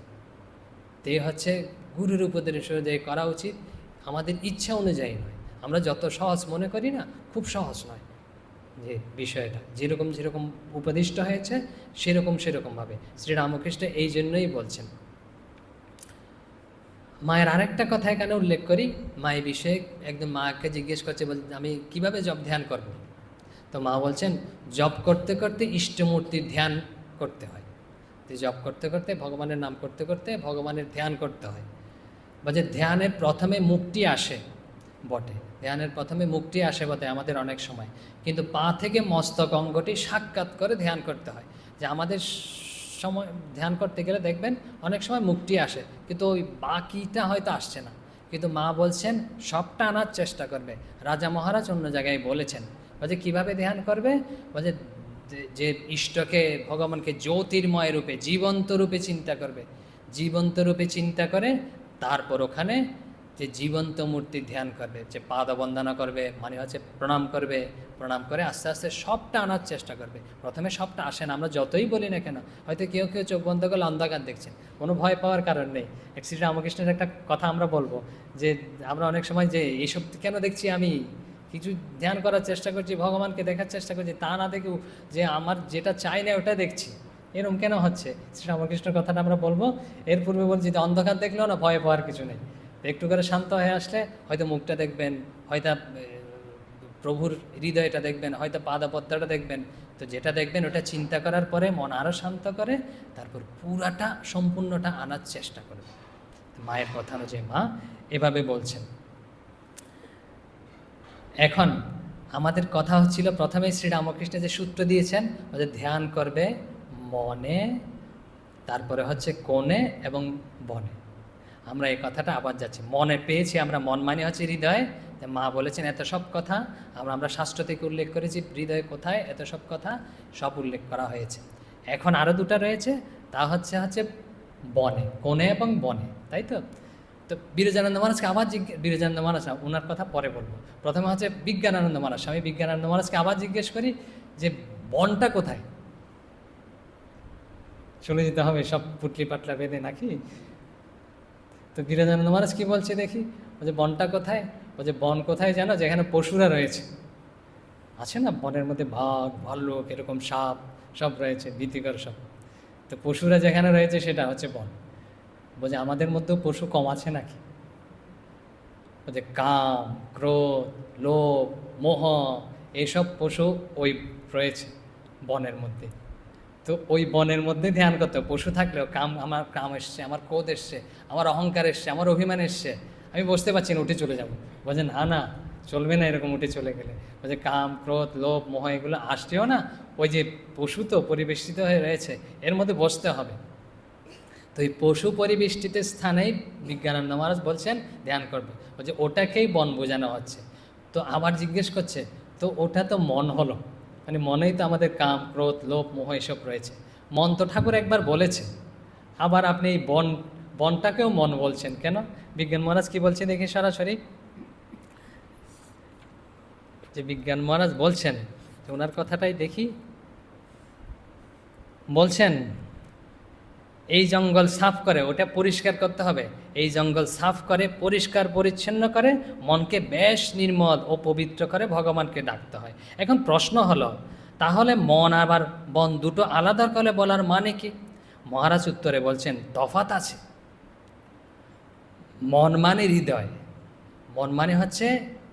তো এই হচ্ছে গুরুর উপদেশ অনুযায়ী করা উচিত, আমাদের ইচ্ছা অনুযায়ী নয়। আমরা যত সহজ মনে করি না, খুব সহজ নয় যে বিষয়টা, যেরকম উপদিষ্ট হয়েছে সেরকমভাবে শ্রীরামকৃষ্ণ এই জন্যই বলছেন। মায়ের আরেকটা কথা এখানে উল্লেখ করি, মায়ের বিষয়ে একদম মাকে জিজ্ঞেস করছে, বল আমি কিভাবে জপ ধ্যান করব? তো মা বলছেন জপ করতে করতে ইষ্টমূর্তির ধ্যান করতে হয়। তো জপ করতে করতে ভগবানের নাম করতে করতে ভগবানের ধ্যান করতে হয়। বলছে ধ্যানের প্রথমে মুখটি আসে, বটে। ধ্যানের প্রথমে মুখটি আসে বটে আমাদের অনেক সময়, কিন্তু পা থেকে মস্তক অঙ্গটি সাক্ষাৎ করে ধ্যান করতে হয়। যে আমাদের সময় ধ্যান করতে গেলে দেখবেন অনেক সময় মুখটি আসে, কিন্তু ওই বাকিটা হয়তো আসছে না। কিন্তু মা বলছেন সবটা আনার চেষ্টা করবে। রাজা মহারাজ অন্য জায়গায় বলেছেন, বলছে কীভাবে ধ্যান করবে, বলছে যে ইষ্টকে, ভগবানকে জ্যোতির্ময় রূপে, জীবন্ত রূপে চিন্তা করবে। জীবন্ত রূপে চিন্তা করে তারপর ওখানে যে জীবন্ত মূর্তি ধ্যান করবে, যে পাদবন্দনা করবে, মানে হচ্ছে প্রণাম করবে, প্রণাম করে আস্তে আস্তে সবটা আনার চেষ্টা করবে। প্রথমে সবটা আসে না, আমরা যতই বলি না কেন। হয়তো কেউ কেউ চোখ বন্ধ করলে অন্ধকার দেখছেন, কোনো ভয় পাওয়ার কারণ নেই। শ্রী রামকৃষ্ণের একটা কথা আমরা বলবো, যে আমরা অনেক সময় যে এইসব কেন দেখছি, আমি কিছু ধ্যান করার চেষ্টা করছি, ভগবানকে দেখার চেষ্টা করছি, তা না দেখেও যে আমার যেটা চাই না ওটা দেখছি, এরকম কেন হচ্ছে? শ্রী রামকৃষ্ণের কথাটা আমরা বলবো। এর পূর্বে বলছি যে অন্ধকার দেখলেও না ভয় পাওয়ার কিছু নেই। একটু করে শান্ত হয়ে আসলে হয়তো মুখটা দেখবেন, হয়তো প্রভুর হৃদয়টা দেখবেন, হয়তো পাদপদ্মটা দেখবেন। তো যেটা দেখবেন ওটা চিন্তা করার পরে মন আরও শান্ত করে, তারপর পুরাটা সম্পূর্ণটা আনার চেষ্টা করবে। মায়ের কথা অনুযায়ী মা এভাবে বলছেন। এখন আমাদের কথা হচ্ছিল প্রথমে শ্রীরামকৃষ্ণ যে সূত্র দিয়েছেন, যে ধ্যান করবে মনে, তারপরে হচ্ছে কোণে এবং বনে। আমরা এই কথাটা আবার যাচ্ছি, মনে পেয়েছি আমরা, মন মানে হচ্ছে হৃদয়। মা বলেছেন এত সব কথা, আমরা শাস্ত্র থেকে উল্লেখ করেছি হৃদয় কোথায়, এত সব কথা সব উল্লেখ করা হয়েছে। এখন আরও দুটো রয়েছে, তা হচ্ছে বনে, কোণে এবং বনে, তাই তো। তো বিরজানন্দ মহারাজকে আবার বিরজানন্দ মহারাজ, ওনার কথা পরে বলবো। প্রথমে হচ্ছে বিজ্ঞানানন্দ মহারাজ, আমি বিজ্ঞানানন্দ মহারাজকে আবার জিজ্ঞেস করি যে বনটা কোথায়। চলে যেতে হবে সব পুটলি পাটলা বেঁধে নাকি? তো বিরজানন্দ মহারাজ কি বলছে দেখি, বলছে বনটা কোথায়? বলছে বন কোথায় জানো? যেখানে পশুরা রয়েছে, আছে না বনের মধ্যে বাঘ, ভাল্লুক, এরকম সাপ সব রয়েছে, ভীতিকর সব। তো পশুরা যেখানে রয়েছে সেটা হচ্ছে বন। বলছে আমাদের মধ্যেও পশু কম আছে নাকি? বলছে কাম, ক্রোধ, লোভ, মোহ, এইসব পশু ওই রয়েছে বনের মধ্যে। তো ওই বনের মধ্যে ধ্যান করতে হবে। পশু থাকলেও আমার কাম এসছে, আমার ক্রোধ এসছে, আমার অহংকার এসছে, আমার অভিমান এসছে, আমি বুঝতে পারছি না, উঠে চলে যাব। বলছে না না, চলবে না এরকম উঠে চলে গেলে। বলছে কাম, ক্রোধ, লোভ, মোহ এগুলো আসছেও না, ওই যে পশু তো পরিবেষ্টিত হয়ে রয়েছে, এর মধ্যে বসতে হবে। তো এই পশু পরিবেষ্টিত স্থানেই বিজ্ঞানানন্দ মহারাজ বলছেন ধ্যান করবে। বলছে ওটাকেই বন বোঝানো হচ্ছে। তো আবার জিজ্ঞেস করছে, তো ওটা তো মন হলো, মানে মনেই তো আমাদের কাম, ক্রোধ, লোভ, মোহ এসব রয়েছে। মন তো ঠাকুর একবার বলেছে, আবার আপনি এই বনটাকেও মন বলছেন কেন? বিজ্ঞান মহারাজ কি বলছেন দেখি সরাসরি, যে বিজ্ঞান মহারাজ বলছেন, ওনার কথাটাই দেখি। বলছেন এই জঙ্গল সাফ করে, ওটা পরিষ্কার করতে হবে। এই জঙ্গল সাফ করে, পরিষ্কার পরিচ্ছন্ন করে, মনকে বেশ নির্মল ও পবিত্র করে ভগবানকে ডাকতে হয়। এখন প্রশ্ন হলো, তাহলে মন আবার বন দুটো আলাদা করে বলার মানে কি? মহারাজ উত্তরে বলছেন তফাৎ আছে। মন মানে হৃদয়, মন মানে হচ্ছে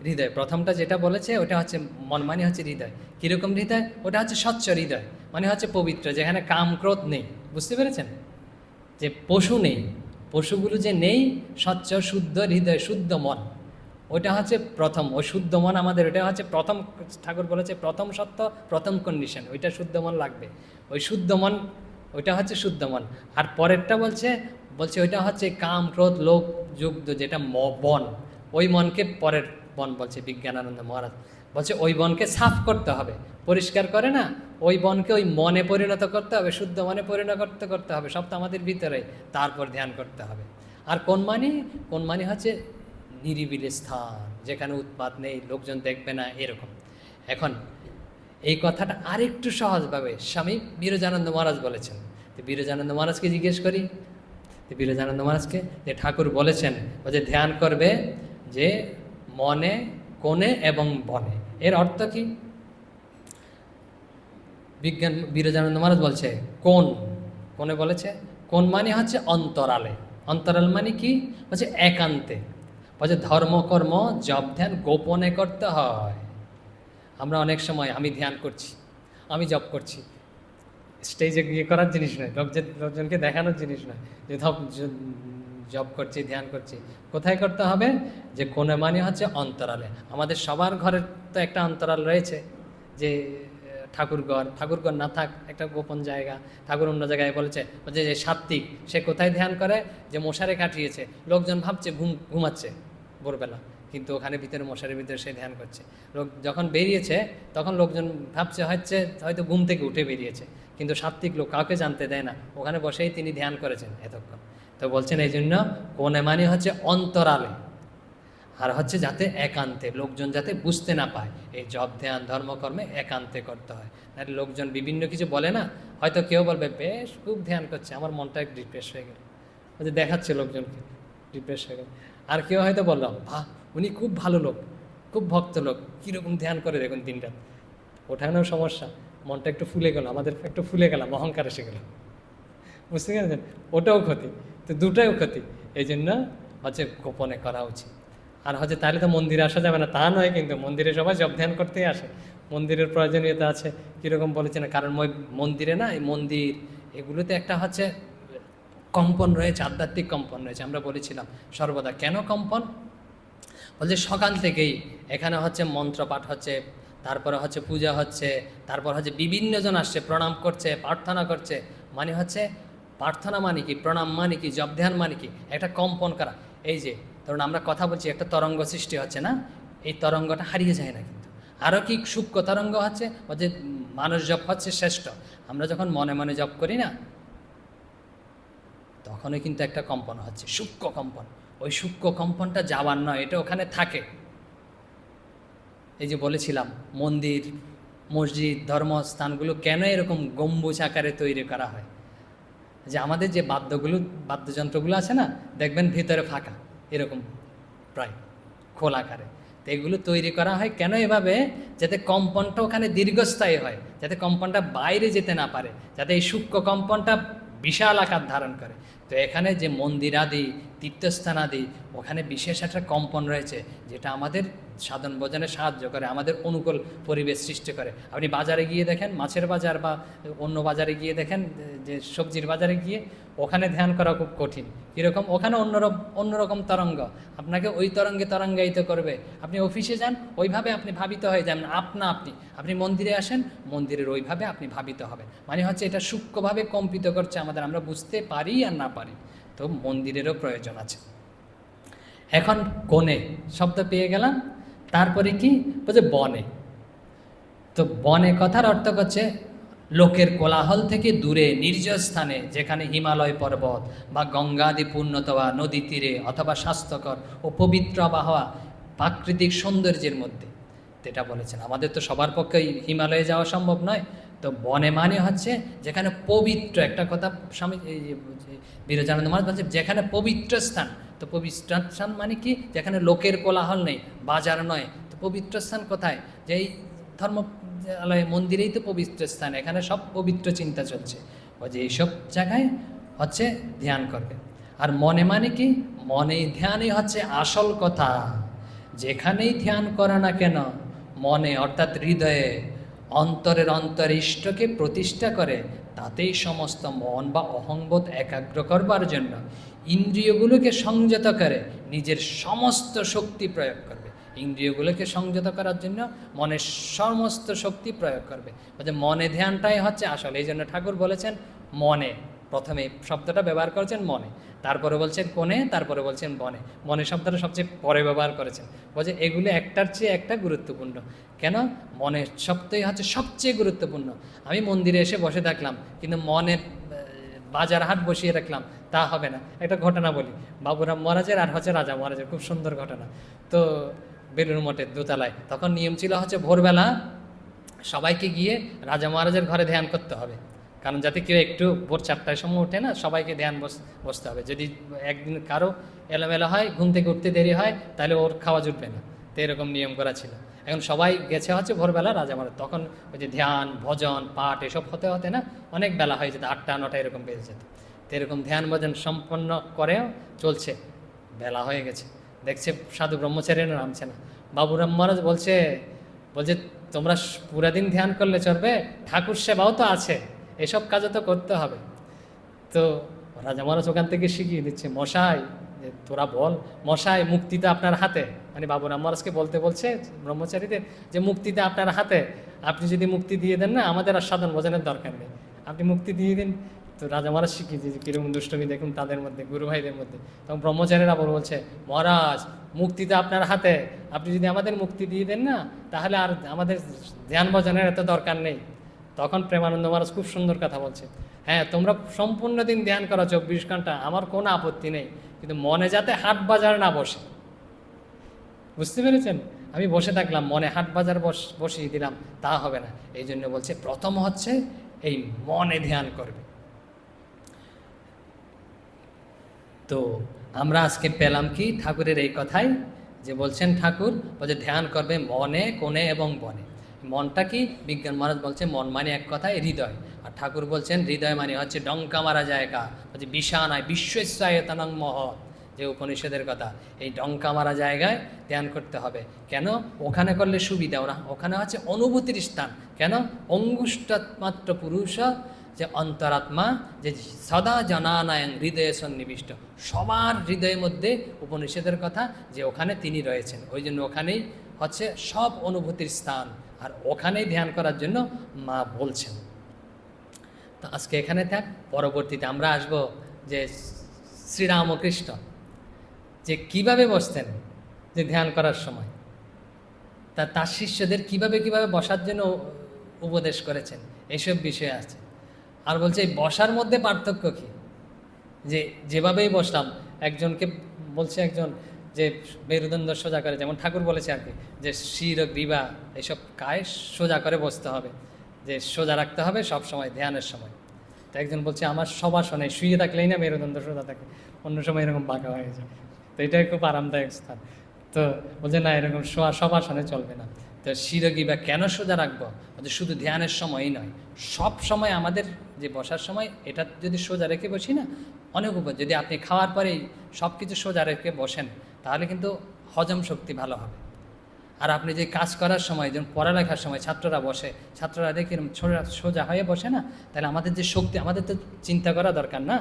হৃদয়। প্রথমটা যেটা বলেছে ওটা হচ্ছে মন মানে হচ্ছে হৃদয়। কীরকম হৃদয়? ওটা হচ্ছে স্বচ্ছ হৃদয়, মানে হচ্ছে পবিত্র, যেখানে কাম ক্রোধ নেই। বুঝতে পেরেছেন? যে পশু নেই, পশুগুলো যে নেই, স্বচ্ছ শুদ্ধ হৃদয়, শুদ্ধ মন, ওইটা হচ্ছে প্রথম। ওই শুদ্ধ মন আমাদের, ওটা হচ্ছে প্রথম। ঠাকুর বলেছে প্রথম সত্য, প্রথম কন্ডিশন, ওইটা শুদ্ধ মন লাগবে। ওই শুদ্ধ মন, ওইটা হচ্ছে শুদ্ধ মন। আর পরেরটা বলছে ওইটা হচ্ছে কাম, ক্রোধ, লোভ যুক্ত, যেটা বন, ওই মনকে পরের বন বলছে বিজ্ঞানানন্দ মহারাজ। বলছে ওই বনকে সাফ করতে হবে, পরিষ্কার করে না, ওই বনকে ওই মনে পরিণত করতে হবে, শুদ্ধ মনে পরিণত করতে হবে। সব তো আমাদের ভিতরে, তারপর ধ্যান করতে হবে। আর কোন মানে হচ্ছে নিরিবিলি স্থান, যেখানে উৎপাত নেই, লোকজন দেখবে না, এরকম। এখন এই কথাটা আরেকটু সহজভাবে স্বামী বিরজানন্দ মহারাজ বলেছেন। তো বিরজানন্দ মহারাজকে জিজ্ঞেস করি, তো বিরজানন্দ মহারাজকে যে ঠাকুর বলেছেন ও যে ধ্যান করবে যে মনে, কোণে এবং বনে, এর অর্থ কি? বিরজানন্দ মহারাজ বলছে কোণে বলেছে, কোণ মানে হচ্ছে অন্তরালে। অন্তরাল মানে কি? বলছে একান্তে। বলছে ধর্মকর্ম জপ ধ্যান গোপনে করতে হয়। আমরা অনেক সময় আমি ধ্যান করছি, আমি জপ করছি, স্টেজে গিয়ে করার জিনিস নয়, লোকজনকে দেখানোর জিনিস নয়, যে জব করছি, ধ্যান করছি, কোথায় করতে হবে? যে কোণে মানে হচ্ছে অন্তরালে। আমাদের সবার ঘরের তো একটা অন্তরাল রয়েছে, যে ঠাকুরঘর না থাক একটা গোপন জায়গা। ঠাকুর অন্য জায়গায় বলেছে যে সাত্ত্বিক সে কোথায় ধ্যান করে? যে মশারে কাটিয়েছে, লোকজন ভাবছে ঘুমাচ্ছে ভোরবেলা, কিন্তু ওখানে ভিতরে মশারির ভিতরে সে ধ্যান করছে। লোক যখন বেরিয়েছে তখন লোকজন ভাবছে হয়তো ঘুম থেকে উঠে বেরিয়েছে, কিন্তু সাত্ত্বিক লোক কাউকে জানতে দেয় না, ওখানে বসেই তিনি ধ্যান করেছেন এতক্ষণ। তো বলছেন এই জন্য কোণে মানে হচ্ছে অন্তরালে, আর হচ্ছে যাতে একান্তে, লোকজন যাতে বুঝতে না পায়। এই জপ ধ্যান ধর্মকর্মে একান্তে করতে হয়, নাহলে লোকজন বিভিন্ন কিছু বলে না, হয়তো কেউ বলবে বেশ খুব ধ্যান করছে, আমার মনটা একটু ডিপ্রেস হয়ে গেল, ওই যে দেখাচ্ছে লোকজনকে ডিপ্রেস হয়ে গেল। আর কেউ হয়তো বললাম বাহ উনি খুব ভালো লোক, খুব ভক্ত লোক, কীরকম ধ্যান করে দেখুন দিনরাত, ওঠানোও সমস্যা, মনটা একটু ফুলে গেল, আমাদের একটু ফুলে গেলাম, অহংকার এসে গেল, বুঝতে পেরেছেন? ওটাও ক্ষতি, তো দুটাও ক্ষতি। এই জন্য হচ্ছে গোপনে করা উচিত। আর হচ্ছে তাহলে তো মন্দিরে আসা যাবে না তা নয়, কিন্তু মন্দিরে সবাই জপ ধ্যান করতেই আসে, মন্দিরের প্রয়োজনীয়তা আছে। কীরকম বলেছে না, কারণ মন্দিরে না, এই মন্দির এগুলোতে একটা হচ্ছে কম্পন রয়েছে, আধ্যাত্মিক কম্পন রয়েছে। আমরা বলেছিলাম সর্বদা, কেন কম্পন? বলছে সকাল থেকেই এখানে হচ্ছে মন্ত্রপাঠ হচ্ছে, তারপরে হচ্ছে পূজা হচ্ছে, তারপর হচ্ছে বিভিন্ন জন আসছে, প্রণাম করছে, প্রার্থনা করছে। মানে হচ্ছে প্রার্থনা মানে কি, প্রণাম মানে কি, জপ ধ্যান মানে কি, একটা কম্পন করা। এই যে ধরুন আমরা কথা বলছি, একটা তরঙ্গ সৃষ্টি হচ্ছে না, এই তরঙ্গটা হারিয়ে যায় না কিন্তু। আরও কি সূক্ষ্ম তরঙ্গ হচ্ছে, যে মানুষ জপ হচ্ছে শ্রেষ্ঠ। আমরা যখন মনে মনে জপ করি না, তখনই কিন্তু একটা কম্পন হচ্ছে, সূক্ষ্ম কম্পন। ওই সূক্ষ্ম কম্পনটা যাওয়ার নয়, এটা ওখানে থাকে। এই যে বলেছিলাম মন্দির, মসজিদ, ধর্মস্থানগুলো কেন এরকম গম্বুজ আকারে তৈরি করা হয়? যে আমাদের যে বাদ্যযন্ত্রগুলো আছে না, দেখবেন ভিতরে ফাঁকা, এরকম প্রায় খোলাকারে। তো এগুলো তৈরি করা হয় কেন এভাবে? যাতে কম্পনটা ওখানে দীর্ঘস্থায়ী হয়, যাতে কম্পনটা বাইরে যেতে না পারে, যাতে এই সূক্ষ্ম কম্পনটা বিশাল আকার ধারণ করে। তো এখানে যে মন্দির আদি, তীর্থস্থান আদি, ওখানে বিশেষ একটা কম্পন রয়েছে, যেটা আমাদের সাধন ভজনে সাহায্য করে, আমাদের অনুকূল পরিবেশ সৃষ্টি করে। আপনি বাজারে গিয়ে দেখেন, মাছের বাজার বা অন্য বাজারে গিয়ে দেখেন, যে সবজির বাজারে গিয়ে, ওখানে ধ্যান করা খুব কঠিন। কীরকম? ওখানে অন্যরকম তরঙ্গ, আপনাকে ওই তরঙ্গায়িত করবে। আপনি অফিসে যান, ওইভাবে আপনি ভাবিত হয়ে যান, আপনি মন্দিরে আসেন, মন্দিরের ওইভাবে আপনি ভাবিত হবেন। মানে হচ্ছে এটা সূক্ষ্মভাবে কম্পিত করছে আমাদের, আমরা বুঝতে পারি আর না পারি। তো মন্দিরেরও প্রয়োজন আছে। এখন কোণে শব্দ পেয়ে গেলাম, তারপরে কি বলছে? বনে। তো বনে কথার অর্থ হচ্ছে লোকের কোলাহল থেকে দূরে, নির্জন স্থানে, যেখানে হিমালয় পর্বত বা গঙ্গাদি পূর্ণতবা নদী তীরে, অথবা স্বাস্থ্যকর ও পবিত্র আবহাওয়া, প্রাকৃতিক সৌন্দর্যের মধ্যে। এটা বলেছেন, আমাদের তো সবার পক্ষে হিমালয়ে যাওয়া সম্ভব নয়। তো বনে মানে হচ্ছে যেখানে পবিত্র, একটা কথা স্বামী বিরজানন্দ মহারাজ বলছে, যেখানে পবিত্র স্থান। তো পবিত্র স্থান মানে কি? যেখানে লোকের কোলাহল নেই, বাজার নয়। তো পবিত্র স্থান কোথায়? যে এই ধর্মালয় মন্দিরেই তো পবিত্র স্থান, এখানে সব পবিত্র চিন্তা চলছে। ও যে এইসব জায়গায় হচ্ছে ধ্যান করবে। আর মনে মানে কি? মনে ধ্যানই হচ্ছে আসল কথা। যেখানেই ধ্যান করে না কেন, মনে অর্থাৎ হৃদয়ে, অন্তরে ইষ্টকে প্রতিষ্ঠা করে, তাতেই সমস্ত মন বা অহংবোধ একাগ্র করবার জন্য ইন্দ্রিয়গুলোকে সংযত করে নিজের সমস্ত শক্তি প্রয়োগ করবে। ইন্দ্রিয়গুলোকে সংযত করার জন্য মনের সমস্ত শক্তি প্রয়োগ করবে। মনে ধ্যানটাই হচ্ছে আসল। এই জন্য ঠাকুর বলেছেন মনে, প্রথমে শব্দটা ব্যবহার করেছেন মনে, তারপরে বলছেন কোণে, তারপরে বলছেন বনে। মনে শব্দটা সবচেয়ে পরে ব্যবহার করেছেন। বলছে এগুলো একটার চেয়ে একটা গুরুত্বপূর্ণ। কেন? মনের শব্দই হচ্ছে সবচেয়ে গুরুত্বপূর্ণ। আমি মন্দিরে এসে বসে থাকলাম, কিন্তু মনে বাজার হাট বসিয়ে রাখলাম, তা হবে না। একটা ঘটনা বলি, বাবুরাম মহারাজের আর হচ্ছে রাজা মহারাজের খুব সুন্দর ঘটনা। তো বেলুড় মঠের দোতলায় তখন নিয়ম ছিল হচ্ছে ভোরবেলা সবাইকে গিয়ে রাজা মহারাজের ঘরে ধ্যান করতে হবে। কারণ যাতে কেউ একটু ভোর 4টার সময় ওঠে না, সবাইকে ধ্যান বসতে হবে। যদি একদিন কারো এলোমেলো হয়, ঘুম থেকে উঠতে দেরি হয়, তাহলে ওর খাওয়া জুটবে না। তো এরকম নিয়ম করা ছিল। এখন সবাই গেছে হচ্ছে ভোরবেলা রাজা মহারাজ, তখন ওই যে ধ্যান ভজন পাঠ এসব হতে হতে না অনেক বেলা হয়ে যেত, 8টা 9টা এরকম বেজে যেত। তো এরকম ধ্যান ভজন সম্পন্ন করেও চলছে, বেলা হয়ে গেছে, দেখছে সাধু ব্রহ্মচারীরা নামছে না। বাবুরাম মহারাজ বলছে তোমরা পুরা দিন ধ্যান করলে চলবে, ঠাকুর সেবাও তো আছে, এসব কাজও তো করতে হবে। তো রাজা মহারাজ ওখান থেকে শিখিয়ে দিচ্ছে, মশাই যে তোরা বল, মশাই মুক্তিটা আপনার হাতে, মানে বাবুরাম মহারাজকে বলতে বলছে ব্রহ্মচারীদের যে মুক্তিটা আপনার হাতে, আপনি যদি মুক্তি দিয়ে দেন না আমাদের আর সাধন ভজনের দরকার নেই, আপনি মুক্তি দিয়ে দিন। তো রাজা মহারাজ শিখিয়েছে যে কীরকম দুষ্টমি দেখুন তাদের মধ্যে, গুরু ভাইদের মধ্যে। তখন ব্রহ্মচারীরা আবার বলছে, মহারাজ মুক্তিটা আপনার হাতে, আপনি যদি আমাদের মুক্তি দিয়ে দেন না তাহলে আর আমাদের ধ্যান ভজনের এত দরকার নেই। তখন প্রেমানন্দ মহারাজ খুব সুন্দর কথা বলছে, হ্যাঁ তোমরা সম্পূর্ণ দিন ধ্যান করো 24 ঘন্টা, আমার কোনো আপত্তি নেই, কিন্তু মনে যাতে হাট বাজার না বসে। বুঝতে পেরেছেন? আমি বসে থাকলাম, মনে হাট বাজার বসিয়ে দিলাম, তা হবে না। এই জন্য বলছে প্রথম হচ্ছে এই মনে ধ্যান করবে। তো আমরা আজকে পেলাম কি ঠাকুরের এই কথাই, যে বলছেন ঠাকুর বলছে ধ্যান করবে মনে কোণে এবং বনে। মনটা কি? বিজ্ঞান মহারাজ বলছে মন মানে এক কথায় হৃদয়, আর ঠাকুর বলছেন হৃদয় মানে হচ্ছে ডঙ্কা মারা জায়গা, বলছে বিশানায় বিশ্বস্বায়তনং মহৎ, যে উপনিষদের কথা। এই ডঙ্কা মারা জায়গায় ধ্যান করতে হবে। কেন? ওখানে করলে সুবিধাও না, ওখানে হচ্ছে অনুভূতির স্থান। কেন? অঙ্গুষ্ঠমাত্র পুরুষ, যে অন্তরাত্মা, যে সদা জানানায়ং হৃদয়ে সন্নিবিষ্ট, সবার হৃদয়ের মধ্যে উপনিষদের কথা, যে ওখানে তিনি রয়েছেন। ওই জন্য ওখানেই হচ্ছে সব অনুভূতির স্থান, আর ওখানেই ধ্যান করার জন্য মা বলছেন। তো আজকে এখানে থাক, পরবর্তীতে আমরা আসব যে শ্রীরামকৃষ্ণ যে কিভাবে বসতেন যে ধ্যান করার সময়, তার শিষ্যদের কিভাবে বসার জন্য উপদেশ করেছেন, এইসব বিষয় আছে। আর বলছে এই বসার মধ্যে পার্থক্য কী, যে যেভাবেই বসলাম, একজনকে বলছে একজন যে মেরুদণ্ড সোজা করে, যেমন ঠাকুর বলেছে আর কি, যে শির গ্রীবা এইসব কায় সোজা করে বসতে হবে, যে সোজা রাখতে হবে সব সময় ধ্যানের সময়। তো একজন বলছে আমার সবাসনে শুয়ে থাকলেই না মেরুদণ্ড সোজা থাকে, অন্য সময় এরকম বাঁকা হয়ে যায়, তো এটাই খুব আরামদায়ক স্থান। তো বলছে না, এরকম সবাসনে চলবে না। তো শিরগ্রীবা কেন সোজা রাখবো? বলছে শুধু ধ্যানের সময়ই নয়, সব সময় আমাদের যে বসার সময় এটা যদি সোজা রেখে বসি না, অনেক উপর। যদি আপনি খাওয়ার পরেই সব কিছু সোজা রেখে বসেন তাহলে কিন্তু হজম শক্তি ভালো হবে। আর আপনি যে কাজ করার সময়, যেমন পড়ালেখার সময় ছাত্ররা বসে, ছাত্ররা দেখি সোজা হয়ে বসে না, তাহলে আমাদের যে শক্তি, আমাদের তো চিন্তা করা দরকার না,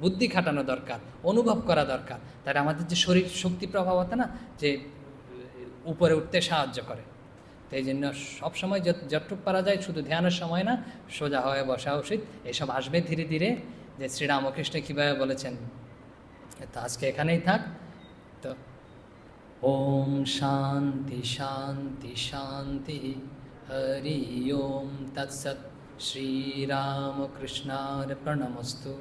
বুদ্ধি খাটানো দরকার, অনুভব করা দরকার, তাহলে আমাদের যে শরীর শক্তি প্রভাবতা না, যে উপরে উঠতে সাহায্য করে। তো এই জন্য সবসময় যতটুকু পারা যায় শুধু ধ্যানের সময় না, সোজা হয়ে বসা উচিত। এসব আসবে ধীরে ধীরে, যে শ্রীরামকৃষ্ণ কীভাবে বলেছেন। তো আজকে এখানেই থাক। তো ওম শান্তি শান্তি শান্তি, হরি ওম তৎসৎ। শ্রীরামকৃষ্ণার প্রণমস্তু।